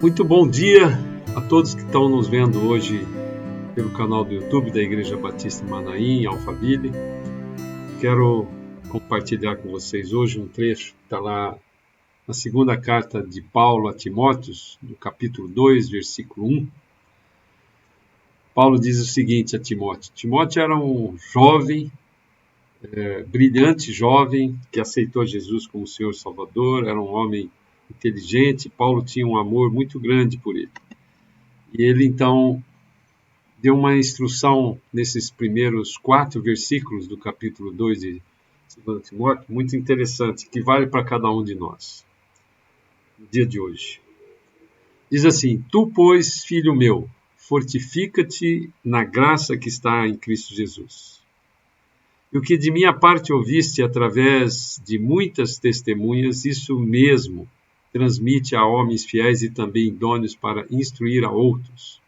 Muito bom dia a todos que estão nos vendo hoje pelo canal do YouTube da Igreja Batista Manaim, em Alphaville. Quero compartilhar com vocês hoje um trecho que está lá na segunda carta de Paulo a Timóteo, no capítulo 2, versículo 1. Paulo diz o seguinte a Timóteo. Timóteo era um jovem, brilhante jovem, que aceitou Jesus como Senhor e Salvador, era um homem inteligente. Paulo tinha um amor muito grande por ele. E ele, então, deu uma instrução nesses primeiros 4 versículos do capítulo 2 de 2 Timóteo, muito interessante, que vale para cada um de nós, no dia de hoje. Diz assim: Tu, pois, filho meu, fortifica-te na graça que está em Cristo Jesus. E o que de minha parte ouviste através de muitas testemunhas, isso mesmo transmite a homens fiéis e também idôneos para instruir a outros.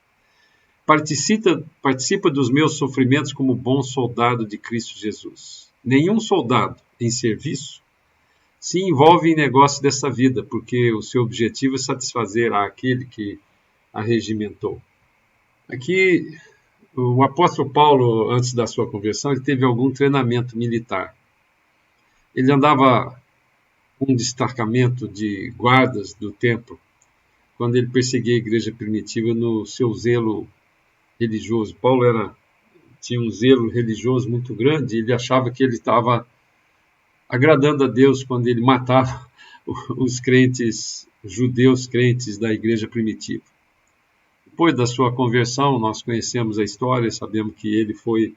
Participa dos meus sofrimentos como bom soldado de Cristo Jesus. Nenhum soldado em serviço se envolve em negócio dessa vida, porque o seu objetivo é satisfazer aquele que a regimentou. Aqui, o apóstolo Paulo, antes da sua conversão, ele teve algum treinamento militar. Ele andava um destacamento de guardas do templo, quando ele perseguia a igreja primitiva no seu zelo religioso. Paulo tinha um zelo religioso muito grande, e ele achava que ele estava agradando a Deus quando ele matava os crentes, judeus crentes da igreja primitiva. Depois da sua conversão, nós conhecemos a história, sabemos que ele foi...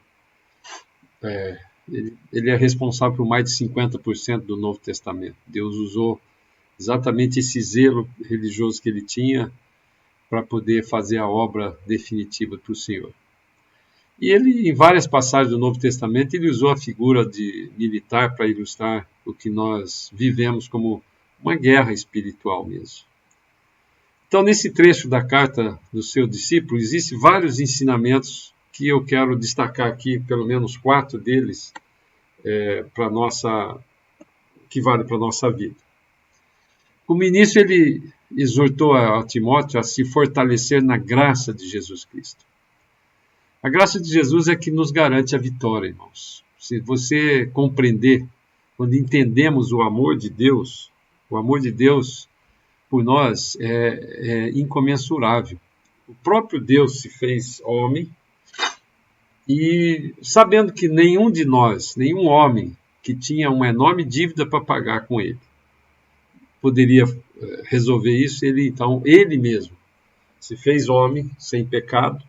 Ele é responsável por mais de 50% do Novo Testamento. Deus usou exatamente esse zelo religioso que ele tinha para poder fazer a obra definitiva para o Senhor. E ele, em várias passagens do Novo Testamento, ele usou a figura de militar para ilustrar o que nós vivemos como uma guerra espiritual mesmo. Então, nesse trecho da carta do seu discípulo, existem vários ensinamentos que eu quero destacar aqui, pelo menos 4 deles, que vale para a nossa vida. Como início, ele exortou a Timóteo a se fortalecer na graça de Jesus Cristo. A graça de Jesus é que nos garante a vitória, irmãos. Se você compreender, quando entendemos o amor de Deus por nós é incomensurável. O próprio Deus se fez homem, e sabendo que nenhum de nós, nenhum homem que tinha uma enorme dívida para pagar com ele, poderia resolver isso, ele mesmo se fez homem, sem pecado,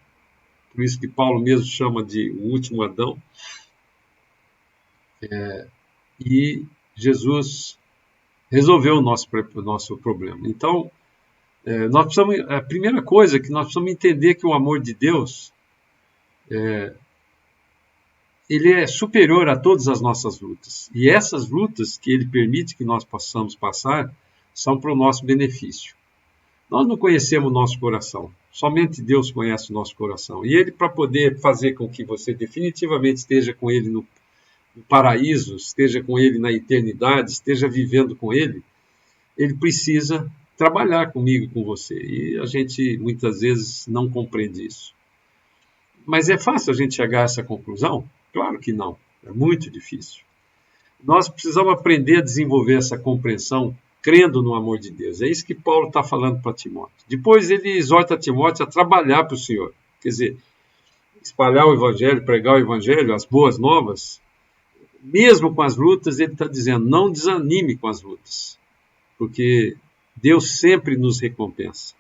por isso que Paulo mesmo chama de o último Adão, e Jesus resolveu o nosso problema. Então, a primeira coisa é que nós precisamos entender que o amor de Deus ele é superior a todas as nossas lutas. E essas lutas que ele permite que nós possamos passar são para o nosso benefício. Nós não conhecemos o nosso coração. Somente Deus conhece o nosso coração. E ele, para poder fazer com que você definitivamente esteja com ele no paraíso, esteja com ele na eternidade, esteja vivendo com ele, ele precisa trabalhar comigo, com você. E a gente muitas vezes não compreende isso. Mas é fácil a gente chegar a essa conclusão? Claro que não. É muito difícil. Nós precisamos aprender a desenvolver essa compreensão crendo no amor de Deus. É isso que Paulo está falando para Timóteo. Depois ele exorta Timóteo a trabalhar para o Senhor. Quer dizer, espalhar o Evangelho, pregar o Evangelho, as boas novas. Mesmo com as lutas, ele está dizendo, não desanime com as lutas. Porque Deus sempre nos recompensa.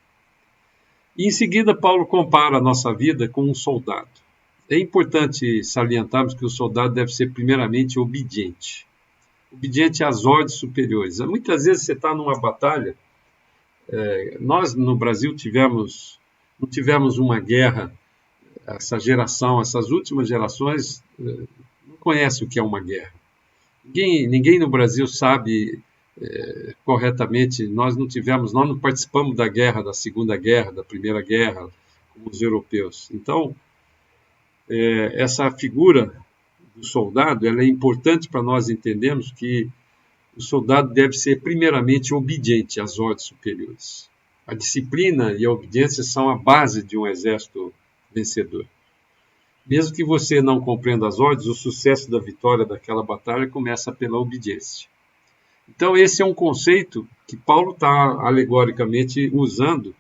E em seguida, Paulo compara a nossa vida com um soldado. É importante salientarmos que o soldado deve ser primeiramente obediente. Obediente às ordens superiores. Muitas vezes você está numa batalha. Nós no Brasil não tivemos uma guerra. Essa geração, essas últimas gerações não conhecem o que é uma guerra. Ninguém no Brasil sabe corretamente. Nós não participamos da guerra, da Segunda Guerra, da Primeira Guerra, como os europeus. Então, essa figura do soldado, ela é importante para nós entendermos que o soldado deve ser primeiramente obediente às ordens superiores. A disciplina e a obediência são a base de um exército vencedor. Mesmo que você não compreenda as ordens, o sucesso da vitória daquela batalha começa pela obediência. Então, esse é um conceito que Paulo está alegoricamente usando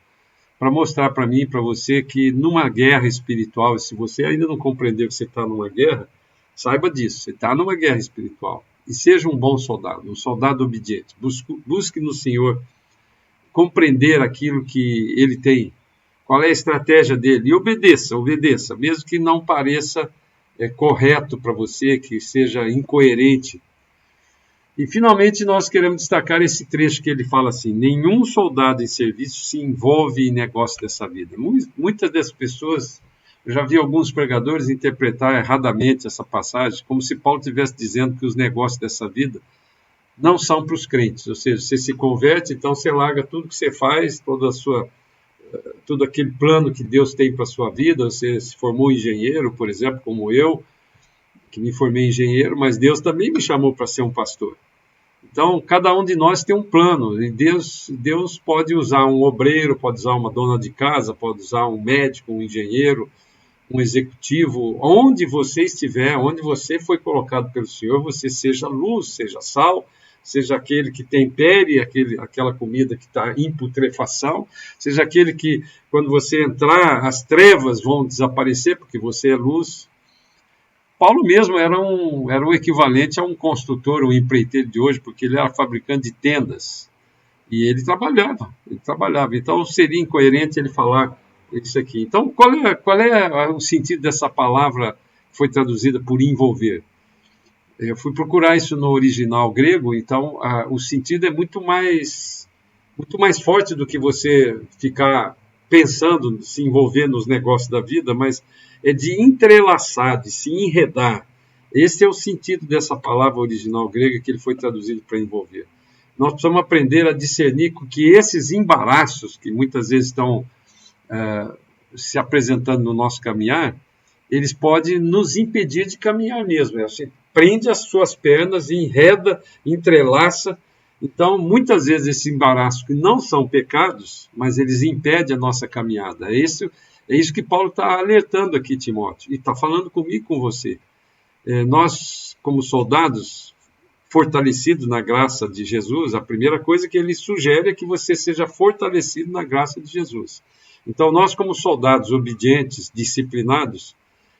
para mostrar para mim e para você que numa guerra espiritual, se você ainda não compreendeu que você está numa guerra, saiba disso, você está numa guerra espiritual. E seja um bom soldado, um soldado obediente. Busque no Senhor compreender aquilo que Ele tem, qual é a estratégia dele, e obedeça, mesmo que não pareça correto para você, que seja incoerente. E, finalmente, nós queremos destacar esse trecho que ele fala assim: nenhum soldado em serviço se envolve em negócio dessa vida. Muitas das pessoas, eu já vi alguns pregadores interpretar erradamente essa passagem, como se Paulo estivesse dizendo que os negócios dessa vida não são para os crentes. Ou seja, você se converte, então você larga tudo que você faz, todo aquele plano que Deus tem para a sua vida. Você se formou engenheiro, por exemplo, como eu, que me formei engenheiro, mas Deus também me chamou para ser um pastor. Então, cada um de nós tem um plano, e Deus pode usar um obreiro, pode usar uma dona de casa, pode usar um médico, um engenheiro, um executivo. Onde você estiver, onde você foi colocado pelo Senhor, você seja luz, seja sal, seja aquele que tempere aquela comida que está em putrefação, seja aquele que, quando você entrar, as trevas vão desaparecer, porque você é luz. Paulo mesmo era o equivalente a um construtor, um empreiteiro de hoje, porque ele era fabricante de tendas. E ele trabalhava. Então, seria incoerente ele falar isso aqui. Então, qual é o sentido dessa palavra que foi traduzida por envolver? Eu fui procurar isso no original grego, então o sentido é muito mais forte do que você ficar pensando, se envolver nos negócios da vida, mas é de entrelaçar, de se enredar. Esse é o sentido dessa palavra original grega que ele foi traduzido para envolver. Nós precisamos aprender a discernir que esses embaraços que muitas vezes estão se apresentando no nosso caminhar, eles podem nos impedir de caminhar mesmo. Você prende as suas pernas, enreda, entrelaça. Então, muitas vezes esses embaraços que não são pecados, mas eles impedem a nossa caminhada. É isso que Paulo está alertando aqui, Timóteo, e está falando comigo e com você. Nós, como soldados fortalecidos na graça de Jesus, a primeira coisa que ele sugere é que você seja fortalecido na graça de Jesus. Então, nós, como soldados obedientes, disciplinados,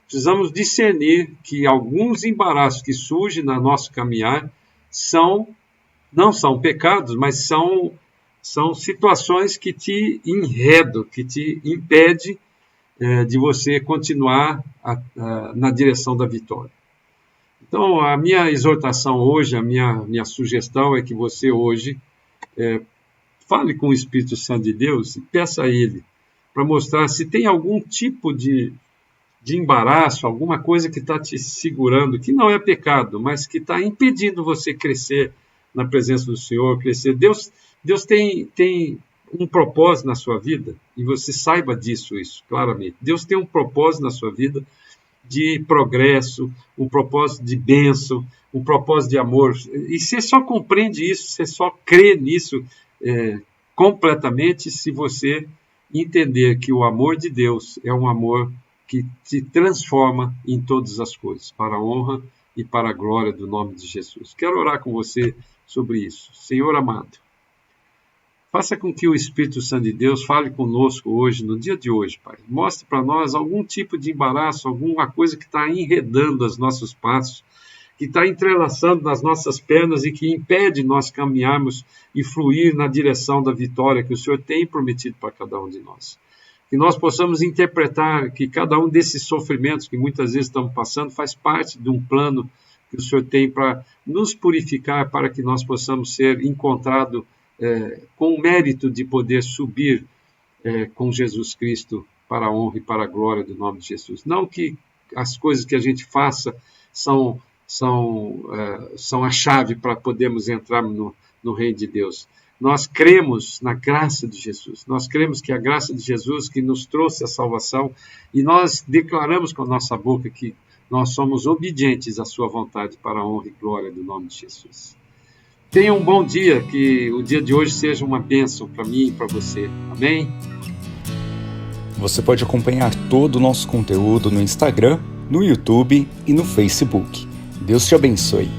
precisamos discernir que alguns embaraços que surgem no nosso caminhar não são pecados, mas são situações que te enredam, que te impedem de você continuar na direção da vitória. Então, a minha exortação hoje, a minha sugestão é que você hoje fale com o Espírito Santo de Deus e peça a Ele para mostrar se tem algum tipo de embaraço, alguma coisa que está te segurando, que não é pecado, mas que está impedindo você crescer na presença do Senhor, crescer. Deus tem um propósito na sua vida, e você saiba disso, claramente. Deus tem um propósito na sua vida de progresso, um propósito de bênção, um propósito de amor. E você só compreende isso, você só crê nisso completamente se você entender que o amor de Deus é um amor que te transforma em todas as coisas, para a honra e para a glória do nome de Jesus. Quero orar com você sobre isso. Senhor amado, faça com que o Espírito Santo de Deus fale conosco hoje, no dia de hoje, Pai. Mostre para nós algum tipo de embaraço, alguma coisa que está enredando os nossos passos, que está entrelaçando nas nossas pernas e que impede nós caminharmos e fluir na direção da vitória que o Senhor tem prometido para cada um de nós. Que nós possamos interpretar que cada um desses sofrimentos que muitas vezes estamos passando faz parte de um plano que o Senhor tem para nos purificar, para que nós possamos ser encontrados com o mérito de poder subir com Jesus Cristo para a honra e para a glória do nome de Jesus. Não que as coisas que a gente faça são a chave para podermos entrar no reino de Deus. Nós cremos na graça de Jesus. Nós cremos que a graça de Jesus que nos trouxe a salvação, e nós declaramos com a nossa boca que nós somos obedientes à sua vontade para a honra e glória do nome de Jesus. Tenha um bom dia, que o dia de hoje seja uma bênção para mim e para você. Amém? Você pode acompanhar todo o nosso conteúdo no Instagram, no YouTube e no Facebook. Deus te abençoe.